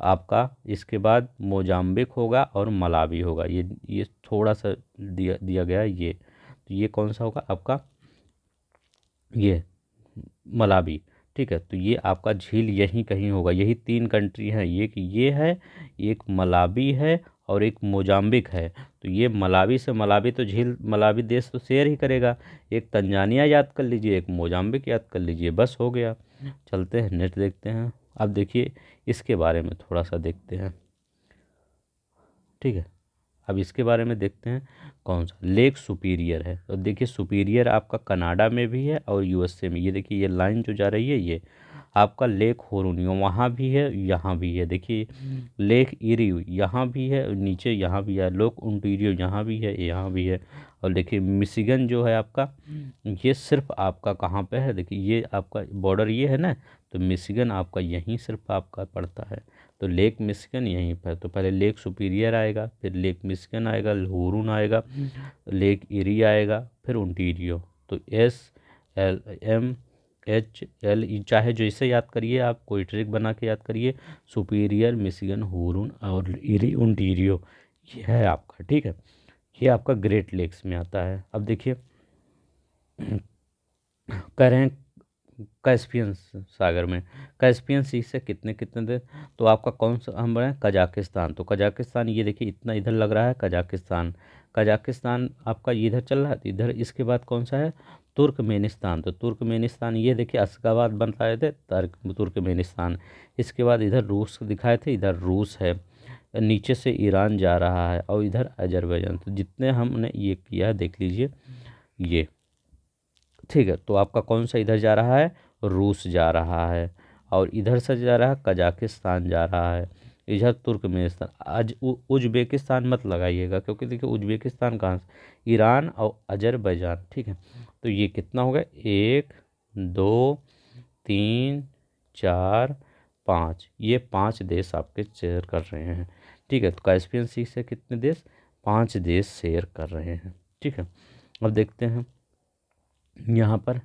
आपका, इसके बाद मोजाम्बिक होगा और मलावी होगा। ये थोड़ा सा दिया दिया गया है ये। तो ये कौन सा होगा आपका, ये मलावी, ठीक है। तो ये आपका झील यहीं कहीं होगा। यही तीन कंट्री हैं, एक ये है, एक मलावी है और एक मोजाम्बिक है। तो ये मलावी से, मलावी तो झील, मलावी देश तो शेयर ही करेगा। एक तंजानिया याद कर लीजिए, एक मोजाम्बिक याद कर लीजिए, बस हो गया। चलते हैं नेट देखते हैं। अब देखिए इसके बारे में थोड़ा सा देखते हैं, ठीक है। अब इसके बारे में देखते हैं कौन सा लेक सुपीरियर है। तो देखिए सुपीरियर आपका कनाडा में भी है और यूएसए में। ये देखिए ये लाइन जो जा रही है ये आपका लेक होरूनियो वहाँ भी है, यहाँ भी है। देखिए लेक इरी यहाँ भी है, नीचे यहाँ भी है। लेक ओंटारियो यहाँ भी है, यहाँ भी है। और देखिए मिशिगन जो है आपका, ये सिर्फ आपका कहाँ पे है, देखिए ये आपका बॉर्डर ये है ना। तो मिशिगन आपका यहीं सिर्फ आपका पड़ता है। तो लेक मिशिगन यहीं पर। तो पहले लेक सुपीरियर आएगा, फिर लेक मिशिगन आएगा, हुरून आएगा, लेक इरी आएगा, फिर ओंटारियो। तो SLMHL, चाहे जैसे याद करिए आप, कोई ट्रिक बना के याद करिए। सुपीरियर, मिशिगन, हुरून और इरी, ओंटारियो, ये है आपका, ठीक है। ये आपका ग्रेट लेक्स में आता है। अब देखिए कह रहे हैं कैस्पियन सागर में, कैस्पियन सी से कितने कितने दे। तो आपका कौन सा हम बढ़े, कजाकिस्तान। तो कजाकिस्तान ये देखिए इतना इधर लग रहा है कजाकिस्तान। कजाकिस्तान आपका इधर चल रहा है, तो इधर इसके बाद कौन सा है, तुर्कमेनिस्तान। तो तुर्कमेनिस्तान ये देखिए अशगाबाद बताए थे, तुर्कमेनिस्तान। इसके बाद इधर रूस दिखाए थे, इधर रूस है। नीचे से ईरान जा रहा है और इधर अजरबैजान। तो जितने हमने ये किया है देख लीजिए ये, ठीक है। तो आपका कौन सा इधर जा रहा है, रूस जा रहा है। और इधर से जा रहा है कजाकिस्तान जा रहा है, इधर तुर्कमेनिस्तान। आज उज्बेकिस्तान मत लगाइएगा, क्योंकि देखिए उज्बेकिस्तान कहाँ से, ईरान और अजरबैजान, ठीक है। तो ये कितना हो गया, 1 2 3 4 5, ये 5 देश आपके शेयर कर रहे हैं, ठीक है। तो कैस्पियन सी से कितने देश, 5 देश शेयर कर रहे हैं, ठीक है। अब देखते हैं यहाँ पर,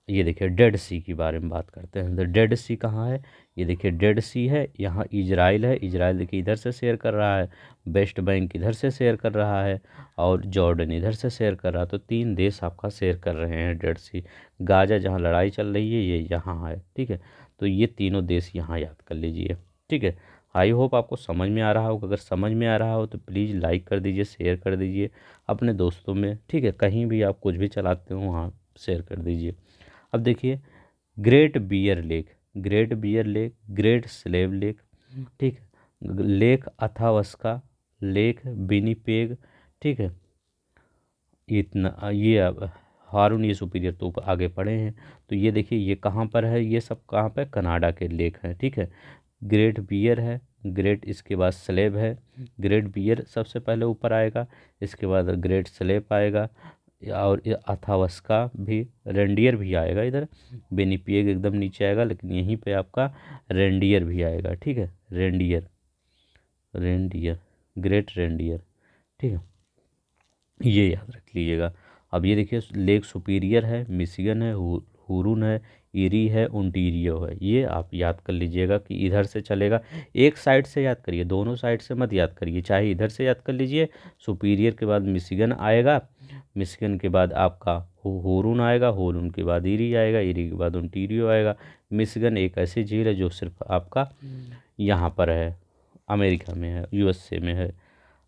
ये देखिए डेड सी के बारे में बात करते हैं। तो डेड सी कहाँ है, ये देखिए डेड सी है, यहाँ इजराइल है। इजराइल देखिए इधर से शेयर कर रहा है, वेस्ट बैंक इधर से शेयर कर रहा है और जॉर्डन इधर से शेयर कर रहा है। तो 3 देश आपका शेयर कर रहे हैं डेड सी। गाजा जहाँ लड़ाई चल रही है ये यहाँ है, ठीक है। तो ये तीनों देश यहाँ याद कर लीजिए, ठीक है। आई होप आपको समझ में आ रहा हो। अगर समझ में आ रहा हो तो प्लीज़ लाइक कर दीजिए, शेयर कर दीजिए अपने दोस्तों में, ठीक है। कहीं भी आप कुछ भी चलाते हो वहाँ शेयर कर दीजिए। अब देखिए Great Bear Lake, Great Bear Lake, Great Slave Lake, ठीक है, लेक अथावस्का, लेक विनिपेग, ठीक है। इतना ये अब हारून ये सुपीरियर तो ऊपर आगे पढ़े हैं। तो ये देखिए ये कहाँ पर है, ये सब कहाँ पर, कनाडा के लेक हैं, ठीक है। ग्रेट बियर है, ग्रेट इसके बाद स्लेव है। ग्रेट बियर सबसे पहले ऊपर आएगा, इसके बाद ग्रेट स्लेव आएगा और ये अथावस्का भी, रेंडियर भी आएगा इधर। बेनिपिएग एकदम नीचे आएगा, लेकिन यहीं पे आपका रेंडियर भी आएगा, ठीक है। रेंडियर, रेंडियर, ग्रेट रेंडियर, ठीक है। ये याद रख लीजिएगा। अब ये देखिए लेक सुपीरियर है, मिशिगन है, हुरून है, इरी है, ओंटारियो है। ये आप याद कर लीजिएगा कि इधर से चलेगा। एक साइड से याद करिए, दोनों साइड से मत याद करिए। चाहे इधर से याद कर लीजिए, सुपीरियर के बाद मिशिगन आएगा, मिशिगन के बाद आपका हुरून आएगा, हुरून के बाद इरी आएगा, इरी के बाद ओंटारियो आएगा। मिशिगन एक ऐसी झील है जो सिर्फ आपका यहाँ पर है, अमेरिका में है, यूएसए में है।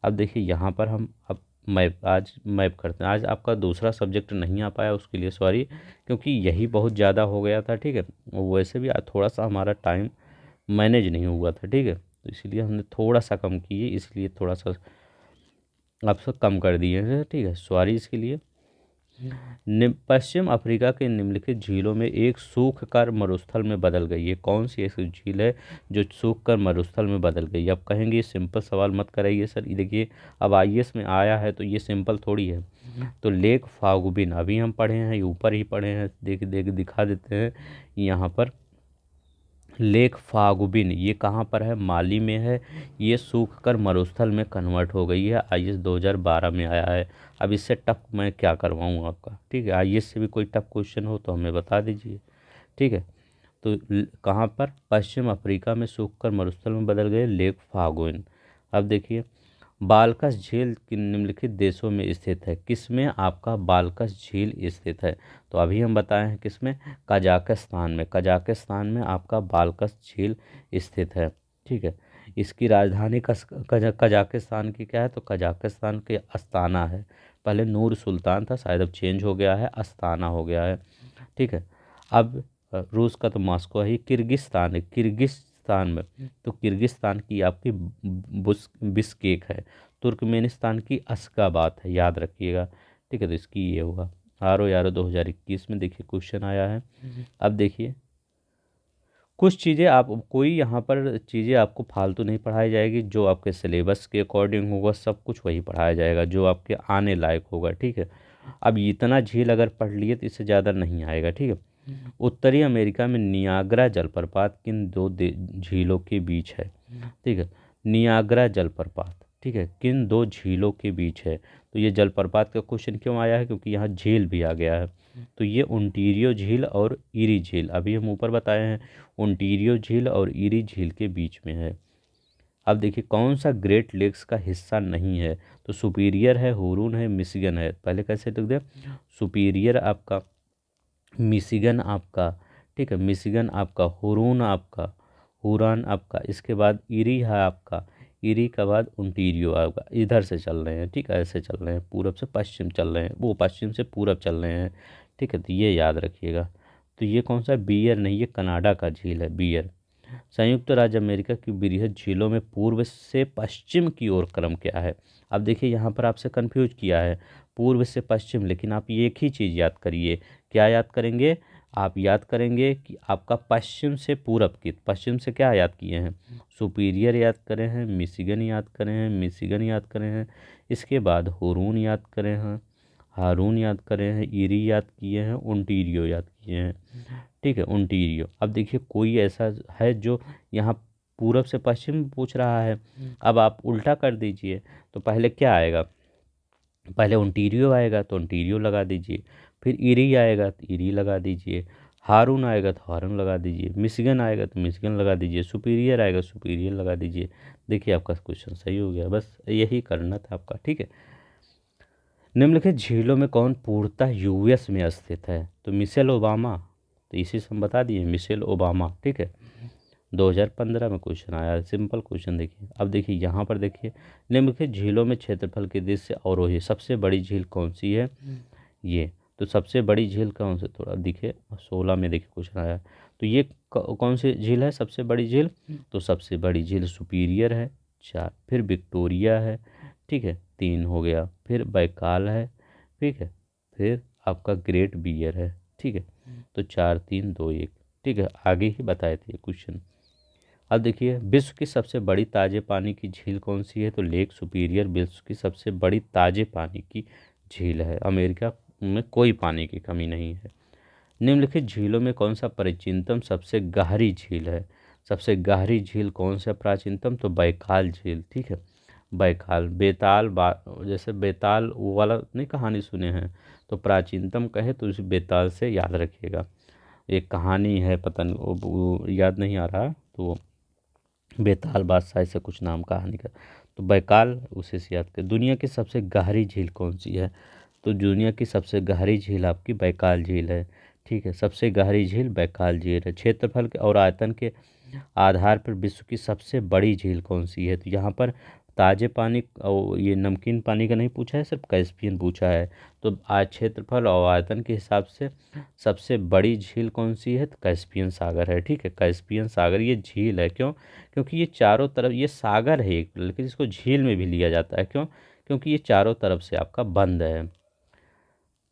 अब देखिए यहाँ पर हम अब मैप करते हैं। आज आपका दूसरा सब्जेक्ट नहीं आ पाया, उसके लिए सॉरी, क्योंकि यही बहुत ज़्यादा हो गया था, ठीक है। वैसे भी आज थोड़ा सा हमारा टाइम मैनेज नहीं हुआ था, ठीक है। तो इसलिए हमने थोड़ा सा कम किए, इसलिए थोड़ा सा आपसे कम कर दिए हैं, ठीक है। सॉरी इसके लिए। पश्चिम अफ्रीका के निम्नलिखित झीलों में एक सूख कर मरुस्थल में बदल गई। ये कौन सी ऐसी झील है जो सूख कर मरुस्थल में बदल गई। अब कहेंगे ये सिंपल सवाल मत कराइए सर, ये देखिए अब आईएएस में आया है तो ये सिंपल थोड़ी है। तो लेक फागुबिन अभी हम पढ़े हैं, ये ऊपर ही पढ़े हैं, देख देख दिखा देते हैं यहाँ पर। लेक फागुबिन ये कहाँ पर है? माली में है। ये सूख कर मरुस्थल में कन्वर्ट हो गई है। आईएएस 2012 में आया है। अब इससे टफ मैं क्या करवाऊँ आपका, ठीक है। आईएएस से भी कोई टफ क्वेश्चन हो तो हमें बता दीजिए, ठीक है। तो कहाँ पर? पश्चिम अफ्रीका में सूखकर मरुस्थल में बदल गए लेक फागुइन। अब देखिए, बालकस झील किन निम्नलिखित देशों में स्थित है? किसमें आपका बालकस झील स्थित है? तो अभी हम बताए हैं किसमें, कजाकिस्तान में। कजाकिस्तान में आपका बालकस झील स्थित है, ठीक है। इसकी राजधानी कजाकिस्तान की क्या है? तो कजाकिस्तान के अस्ताना है। पहले नूर सुल्तान था, शायद अब चेंज हो गया है, अस्ताना हो गया है, ठीक है। अब रूस का तो मॉस्को है। किर्गिस्तान है, किर्गिस्तान में, तो किर्गिस्तान की आपकी बिस्केक है। तुर्कमेनिस्तान की अशगाबाद है, याद रखिएगा, ठीक है। तो इसकी ये होगा। आरो यारो 2021 में देखिए क्वेश्चन आया है। अब देखिए, कुछ चीज़ें आप, कोई यहाँ पर चीज़ें आपको फालतू नहीं पढ़ाई जाएगी। जो आपके सिलेबस के अकॉर्डिंग होगा सब कुछ वही पढ़ाया जाएगा, जो आपके आने लायक होगा, ठीक है। अब इतना झील अगर पढ़ लिए तो इससे ज़्यादा नहीं आएगा, ठीक है। उत्तरी अमेरिका में नियाग्रा जलप्रपात किन दो झीलों के बीच है? ठीक है, नियाग्रा जलप्रपात, ठीक है, किन दो झीलों के बीच है? तो ये जलप्रपात का क्वेश्चन क्यों आया है? क्योंकि यहाँ झील भी आ गया है। तो ये ओंटारियो झील और ईरी झील, अभी हम ऊपर बताए हैं, ओंटारियो झील और ईरी झील के बीच में है। अब देखिए, कौन सा ग्रेट लेक्स का हिस्सा नहीं है? तो सुपीरियर है, हुरून है, मिशिगन है। पहले कैसे लिख दे? सुपीरियर आपका, मिशिगन आपका, ठीक है, मिशिगन आपका, हुरून आपका, हुरान आपका, इसके बाद ईरी है आपका, ईरी के बाद ओंटारियो आपका। इधर से चल रहे हैं, ठीक है, ऐसे चल रहे हैं, पूरब से पश्चिम चल रहे हैं, वो पश्चिम से पूरब चल रहे हैं, ठीक है। तो ये याद रखिएगा। तो ये कौन सा? बियर नहीं, ये कनाडा का झील है, बियर। संयुक्त राज्य अमेरिका की वृहद झीलों में पूर्व से पश्चिम की ओर क्रम क्या है? अब देखिए, यहाँ पर आपसे कंफ्यूज किया है, पूर्व से पश्चिम, लेकिन आप एक ही चीज़ याद करिए। क्या याद करेंगे? आप याद करेंगे कि आपका पश्चिम से पूरब की, पश्चिम से क्या याद किए हैं? सुपीरियर याद करें हैं, मिशिगन याद करें हैं, मिशिगन याद करें हैं, इसके बाद हुरून याद करें हैं, हारून याद करें हैं, ईरी याद किए हैं, ओंटारियो याद किए हैं, ठीक है, ओंटारियो। अब देखिए, कोई ऐसा है जो यहाँ पूरब से पश्चिम पूछ रहा है। अब आप उल्टा कर दीजिए, तो पहले क्या आएगा? पहले ओंटारियो आएगा तो ओंटारियो लगा दीजिए, फिर ईरी आएगा तो ईरी लगा दीजिए, हारून आएगा तो हारून लगा दीजिए, मिशिगन आएगा तो मिशिगन लगा दीजिए, सुपीरियर आएगा सुपीरियर लगा दीजिए। देखिए, आपका क्वेश्चन सही हो गया। बस यही करना था आपका, ठीक है। निम्नलिखित झीलों में कौन पूर्णतः यूएस में स्थित है? तो मिशेल ओबामा। तो इसी से हम बता दिए, मिशेल ओबामा, ठीक है। 2015 में क्वेश्चन आया है, सिंपल क्वेश्चन। देखिए, अब देखिए यहाँ पर देखिए, निम्नलिखित झीलों में क्षेत्रफल की दृष्टि से अवरोही सबसे बड़ी झील कौन सी है? ये तो सबसे बड़ी झील कौन सी, थोड़ा दिखे 16 में देखिए क्वेश्चन आया है। तो ये कौन सी झील है सबसे बड़ी झील? तो सबसे बड़ी झील सुपीरियर है, 4, फिर विक्टोरिया है, ठीक है, 3 हो गया, फिर बैकाल है, ठीक है, फिर आपका ग्रेट बियर है, ठीक है। तो 4 3 2 1, ठीक है, आगे ही बताए थे क्वेश्चन। अब देखिए, विश्व की सबसे बड़ी ताजे पानी की झील कौन सी है? तो लेक सुपीरियर विश्व की सबसे बड़ी ताजे पानी की झील है। अमेरिका में कोई पानी की कमी नहीं है। निम्नलिखित झीलों में कौन सा प्राचीनतम सबसे गहरी झील है? सबसे गहरी झील कौन सा प्राचीनतम? तो बैकाल झील, ठीक है, बैकाल। बेताल जैसे बेताल वो वाला नहीं कहानी सुने हैं, तो प्राचीनतम कहे तो उसी बेताल से याद रखिएगा। एक कहानी है, पता नहीं वो याद नहीं आ रहा, तो बेताल बादशाह से कुछ नाम कहानी का, तो बैकाल उसे से याद कर। दुनिया की सबसे गहरी झील कौन सी है? तो दुनिया की सबसे गहरी झील आपकी बैकाल झील है, ठीक है, सबसे गहरी झील बैकाल झील है। क्षेत्रफल के और आयतन के आधार पर विश्व की सबसे बड़ी झील कौन सी है? तो यहाँ पर ताजे पानी और ये नमकीन पानी का नहीं पूछा है, सिर्फ कैस्पियन पूछा है। तो आज क्षेत्रफल और आयतन के हिसाब से सबसे बड़ी झील कौन सी है? तो कैस्पियन सागर है, ठीक है, कैस्पियन सागर ये झील है। क्यों? क्योंकि ये चारों तरफ, ये सागर है एक, लेकिन इसको झील में भी लिया जाता है। क्यों? क्योंकि ये चारों तरफ से आपका बंद है।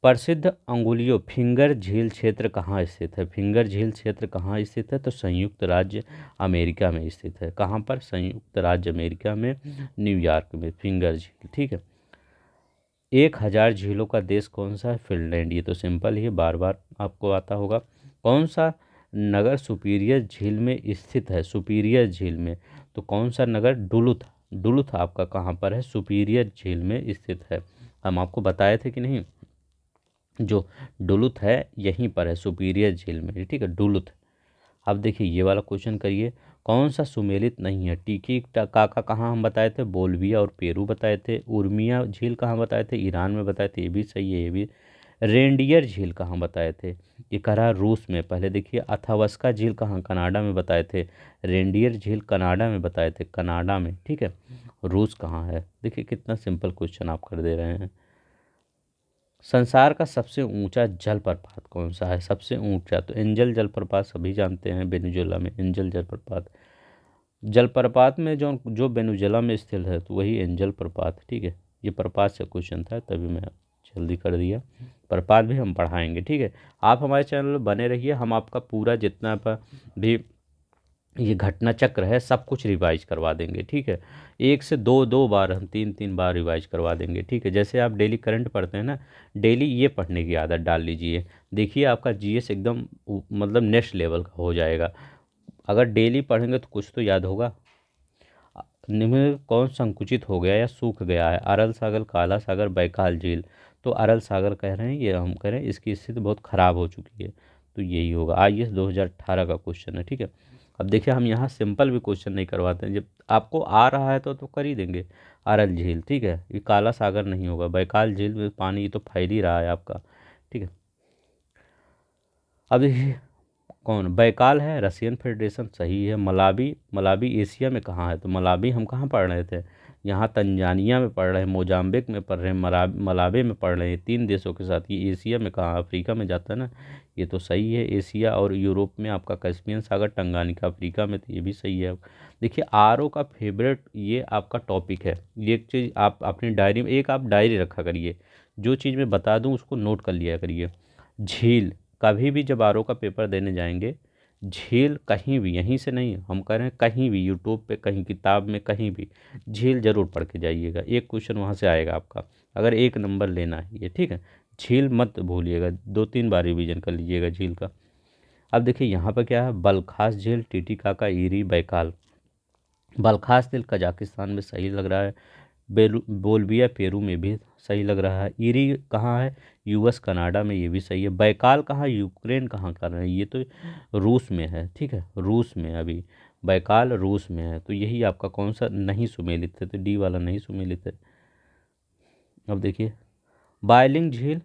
प्रसिद्ध अंगुलियों फिंगर झील क्षेत्र कहाँ स्थित है? फिंगर झील क्षेत्र कहाँ स्थित है? तो संयुक्त राज्य अमेरिका में स्थित है। कहाँ पर? संयुक्त राज्य अमेरिका में, न्यूयॉर्क में फिंगर झील, ठीक है। 1000 झीलों का देश कौन सा है? फिनलैंड। ये तो सिंपल ही है, बार बार आपको आता होगा। कौन सा नगर सुपीरियर झील में स्थित है, सुपीरियर झील में, तो कौन सा नगर? डुलुथ। डुलुथ आपका कहाँ पर है? सुपीरियर झील में स्थित है। हम आपको बताए थे कि नहीं, जो डुलुथ है यहीं पर है, सुपीरियर झील में, ठीक है, डुलुथ। अब देखिए ये वाला क्वेश्चन करिए, कौन सा सुमेलित नहीं है? टिटिकाका कहाँ हम बताए थे? बोल्विया और पेरू बताए थे। उर्मिया झील कहाँ बताए थे? ईरान में बताए थे, ये भी सही है, ये भी। रेंडियर झील कहाँ बताए थे? ये कह रहा है रूस में। पहले देखिए अथावस्का झील कहाँ? कनाडा में बताए थे। रेंडियर झील कनाडा में बताए थे, कनाडा में, ठीक है। रूस कहाँ है? देखिए कितना सिंपल क्वेश्चन आप कर दे रहे हैं। संसार का सबसे ऊंचा जलप्रपात कौन सा है? सबसे ऊंचा तो एंजल जलप्रपात सभी जानते हैं, वेनेजुएला में एंजल जलप्रपात। जलप्रपात में जो जो वेनेजुएला में स्थित है तो वही एंजल प्रपात, ठीक है। ये प्रपात से क्वेश्चन था तभी मैं जल्दी कर दिया। प्रपात भी हम पढ़ाएंगे, ठीक है। आप हमारे चैनल पर बने रहिए, हम आपका पूरा जितना पर भी ये घटना चक्र है सब कुछ रिवाइज करवा देंगे, ठीक है। एक से दो दो बार, हम तीन तीन बार रिवाइज करवा देंगे, ठीक है। जैसे आप डेली करंट पढ़ते हैं ना, डेली ये पढ़ने की आदत डाल लीजिए। देखिए आपका जीएस एकदम मतलब नेक्स्ट लेवल का हो जाएगा। अगर डेली पढ़ेंगे तो कुछ तो याद होगा। निम्न में कौन संकुचित हो गया या सूख गया है? अरल सागर, काला सागर, बैकाल झील। तो अरल सागर कह रहे हैं, ये हम कह रहे हैं इसकी स्थिति बहुत ख़राब हो चुकी है, तो यही होगा। आईएएस 2018 का क्वेश्चन है, ठीक है। अब देखिए हम यहाँ सिंपल भी क्वेश्चन नहीं करवाते हैं, जब आपको आ रहा है तो कर ही देंगे। अरल झील, ठीक है, ये काला सागर नहीं होगा। बैकाल झील में पानी तो फैल ही रहा है आपका, ठीक है। अब देखिए कौन बैकाल है? रशियन फेडरेशन, सही है। मलावी, मलावी एशिया में कहाँ है? तो मलावी हम कहाँ पढ़ रहे थे? यहाँ तंजानिया में पढ़ रहे हैं, मोजाम्बिक में पढ़ रहे हैं, मलावे में पढ़ रहे हैं, तीन देशों के साथ। ये एशिया में कहाँ? अफ्रीका में जाता है ना, ये तो सही है। एशिया और यूरोप में आपका कैस्पियन सागर, टंगानिका अफ्रीका में, तो ये भी सही है। देखिए आरओ का फेवरेट ये आपका टॉपिक है। ये एक चीज़ आप अपनी डायरी में, एक आप डायरी रखा करिए, जो चीज़ मैं बता दूँ उसको नोट कर लिया करिए। झील, कभी भी जब आरओ का पेपर देने जाएंगे, झील कहीं भी, यहीं से नहीं, हम कह रहे हैं कहीं भी, यूट्यूब पे कहीं, किताब में कहीं भी, झील जरूर पढ़ के जाइएगा। एक क्वेश्चन वहाँ से आएगा आपका, अगर एक नंबर लेना है ये, ठीक है। झील मत भूलिएगा, दो तीन बार रिवीजन कर लीजिएगा झील का। अब देखिए यहाँ पर क्या है? बलखास झील, टिटिकाका, ईरी, बैकाल। बलखास झील कजाकिस्तान में, सही लग रहा है। बोल्विया पेरू में भी सही लग रहा है। ईरी कहाँ है? यूएस कनाडा में, ये भी सही है। बैकाल कहाँ? यूक्रेन कहाँ कर रहे हैं? ये तो रूस में है, ठीक है, रूस में अभी बैकाल रूस में है। तो यही आपका कौन सा नहीं सुमेलित है? तो डी वाला नहीं सुमेलित है। अब देखिए बायलिंग झील,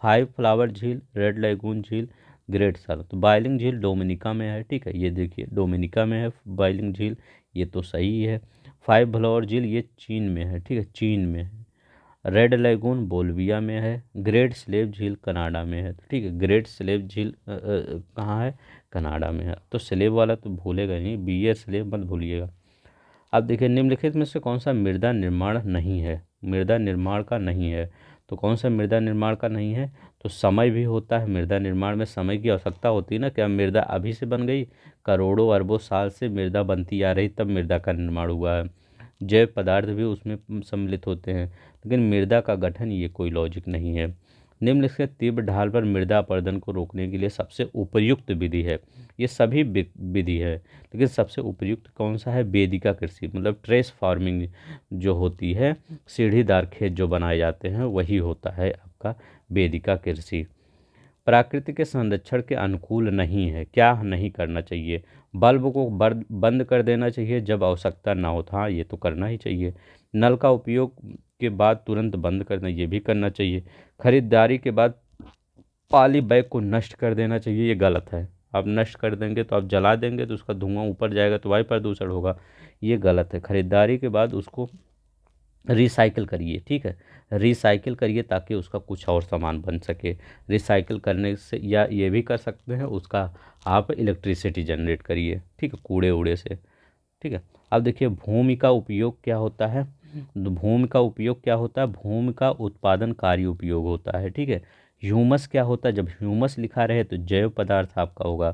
फाइव फ्लावर झील, रेड लैगून झील, ग्रेट सर। तो बायलिंग झील डोमिनिका में है, ठीक है, ये देखिए डोमिनिका में है बायलिंग झील, ये तो सही है। फाइव फ्लावर झील ये चीन में है, ठीक है, चीन में है। रेड लैगून बोल्विया में है। ग्रेट स्लेव झील कनाडा में है, ठीक है। ग्रेट स्लेव झील कहाँ है? कनाडा में है। तो स्लेव वाला तो भूलेगा नहीं, बी स्लेव मत भूलिएगा। अब देखिए निम्नलिखित में से कौन सा मृदा निर्माण नहीं है? मृदा निर्माण का नहीं है, तो कौन सा मृदा निर्माण का नहीं है? तो समय भी होता है मृदा निर्माण में, समय की आवश्यकता होती है ना। क्या मृदा अभी से बन गई? करोड़ों अरबों साल से मृदा बनती आ रही, तब मृदा का निर्माण हुआ है। जैव पदार्थ भी उसमें सम्मिलित होते हैं, लेकिन मृदा का गठन ये कोई लॉजिक नहीं है। निम्नलिखित तीव्र ढाल पर मृदा अपरदन को रोकने के लिए सबसे उपयुक्त विधि है। ये सभी विधि है, लेकिन सबसे उपयुक्त कौन सा है? वेदिका कृषि, मतलब ट्रेस फार्मिंग जो होती है, सीढ़ीदार खेत जो बनाए जाते हैं वही होता है आपका वेदिका कृषि। प्रकृति के संरक्षण के अनुकूल नहीं है, क्या नहीं करना चाहिए? बल्ब को बंद कर देना चाहिए जब आवश्यकता ना हो, हाँ ये तो करना ही चाहिए। नल का उपयोग के बाद तुरंत बंद करना, ये भी करना चाहिए। खरीदारी के बाद पॉली बैग को नष्ट कर देना चाहिए, ये गलत है। आप नष्ट कर देंगे तो आप जला देंगे तो उसका धुआं ऊपर जाएगा तो वायु प्रदूषण होगा, ये गलत है। खरीदारी के बाद उसको रिसाइकिल करिए, ठीक है, रिसाइकिल करिए ताकि उसका कुछ और सामान बन सके। रिसाइकिल करने से, या ये भी कर सकते हैं उसका आप इलेक्ट्रिसिटी जनरेट करिए, ठीक है, कूड़े वूड़े से, ठीक है। अब देखिए भूमि का उपयोग क्या होता है? तो भूमि का उपयोग क्या होता है? भूमि का उत्पादनकारी उपयोग होता है, ठीक है। ह्यूमस क्या होता है? जब ह्यूमस लिखा रहे तो जैव पदार्थ आपका होगा,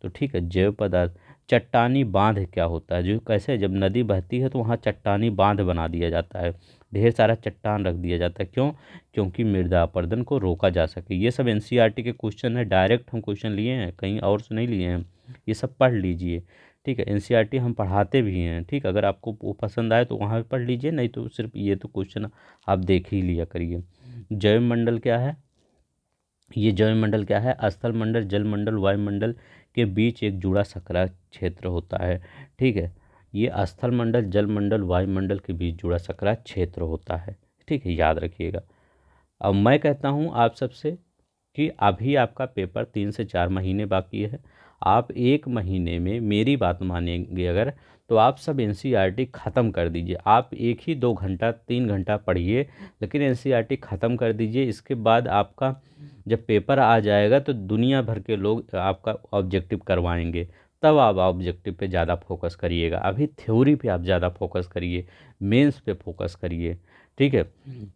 तो ठीक है, जैव पदार्थ। चट्टानी बांध क्या होता है, जो कैसे जब नदी बहती है तो वहाँ चट्टानी बांध बना दिया जाता है, ढेर सारा चट्टान रख दिया जाता है। क्यों? क्योंकि मृदा अपरदन को रोका जा सके। ये सब एनसीईआरटी के क्वेश्चन है, डायरेक्ट हम क्वेश्चन लिए हैं, कहीं और से नहीं लिए हैं। ये सब पढ़ लीजिए, ठीक है। एनसीईआरटी हम पढ़ाते भी हैं, ठीक। अगर आपको वो पसंद आए तो वहाँ पे पढ़ लीजिए, नहीं तो सिर्फ ये तो क्वेश्चन आप देख ही लिया करिए। जैव मंडल क्या है? ये जैव मंडल क्या है? स्थल मंडल, जल मंडल, वायुमंडल के बीच एक जुड़ा सकरा क्षेत्र होता है, ठीक है। ये स्थल मंडल, जल मंडल, वायुमंडल के बीच जुड़ा सकरा क्षेत्र होता है, ठीक है, याद रखिएगा। अब मैं कहता हूँ आप सबसे कि अभी आपका पेपर 3 से 4 महीने बाकी है। आप 1 महीने में मेरी बात मानेंगे अगर, तो आप सब एनसीईआरटी ख़त्म कर दीजिए। आप एक ही 2 घंटा 3 घंटा पढ़िए, लेकिन एनसीईआरटी ख़त्म कर दीजिए। इसके बाद आपका जब पेपर आ जाएगा तो दुनिया भर के लोग आपका ऑब्जेक्टिव करवाएंगे, तब आप ऑब्जेक्टिव पे ज़्यादा फोकस करिएगा। अभी थ्योरी पे आप ज़्यादा फोकस करिए, मेंस पे फोकस करिए, ठीक है।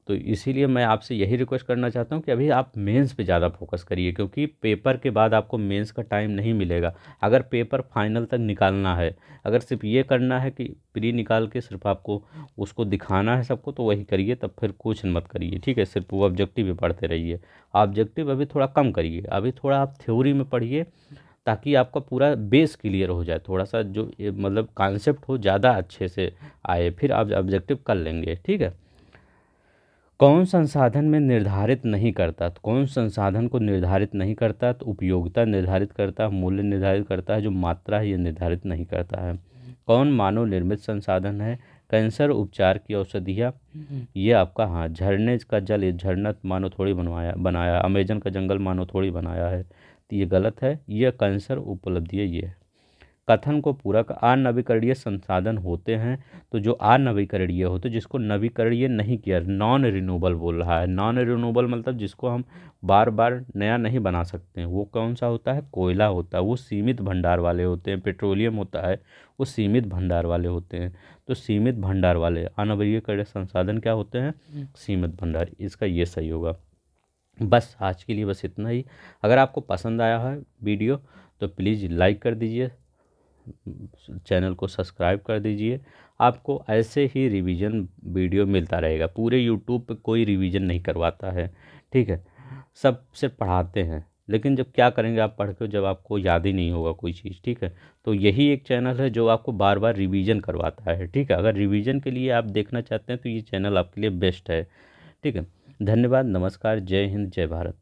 तो इसीलिए मैं आपसे यही रिक्वेस्ट करना चाहता हूँ कि अभी आप मेंस पे ज़्यादा फोकस करिए, क्योंकि पेपर के बाद आपको मेंस का टाइम नहीं मिलेगा। अगर पेपर फाइनल तक निकालना है, अगर सिर्फ ये करना है कि प्री निकाल के सिर्फ आपको उसको दिखाना है सबको, तो वही करिए, तब फिर कुछ मत करिए, ठीक है। सिर्फ वो ऑब्जेक्टिव ही पढ़ते रहिए। ऑब्जेक्टिव अभी थोड़ा कम करिए, अभी थोड़ा आप थ्योरी में पढ़िए, ताकि आपका पूरा बेस क्लियर हो जाए, थोड़ा सा जो मतलब कॉन्सेप्ट हो ज़्यादा अच्छे से आए, फिर आप ऑब्जेक्टिव कर लेंगे, ठीक है। कौन संसाधन में निर्धारित नहीं करता? तो कौन संसाधन को निर्धारित नहीं करता? तो उपयोगिता निर्धारित करता है, मूल्य निर्धारित करता है, जो मात्रा है ये निर्धारित नहीं करता है। कौन मानव निर्मित संसाधन है? कैंसर उपचार की औषधियाँ, ये आपका, हाँ, झरने का जल, ये झरना मानव थोड़ी बनाया, अमेजन का जंगल मानव थोड़ी बनाया है, तो ये गलत है। ये कैंसर उपलब्धि है ये। कथन को पूरक अनवीकरणीय संसाधन होते हैं, तो जो अनवीकरणीय होते, जिसको नवीकरणीय नहीं किया, नॉन रिन्यूएबल बोल रहा है। नॉन रिन्यूएबल मतलब जिसको हम बार बार नया नहीं बना सकते हैं, वो कौन सा होता है? कोयला होता है, वो सीमित भंडार वाले होते हैं। पेट्रोलियम होता है, वो सीमित भंडार वाले होते हैं। तो सीमित भंडार वाले अनवीकरणीय संसाधन क्या होते हैं? सीमित भंडार। इसका ये सही होगा। बस आज के लिए बस इतना ही। अगर आपको पसंद आया है वीडियो तो प्लीज़ लाइक कर दीजिए, चैनल को सब्सक्राइब कर दीजिए। आपको ऐसे ही रिवीजन वीडियो मिलता रहेगा। पूरे यूट्यूब पे कोई रिवीजन नहीं करवाता है, ठीक है, सब सिर्फ पढ़ाते हैं। लेकिन जब क्या करेंगे आप पढ़ के, जब आपको याद ही नहीं होगा कोई चीज़, ठीक है। तो यही एक चैनल है जो आपको बार बार रिवीजन करवाता है, ठीक है। अगर रिवीजन के लिए आप देखना चाहते हैं तो ये चैनल आपके लिए बेस्ट है, ठीक है। धन्यवाद, नमस्कार, जय हिंद, जय भारत।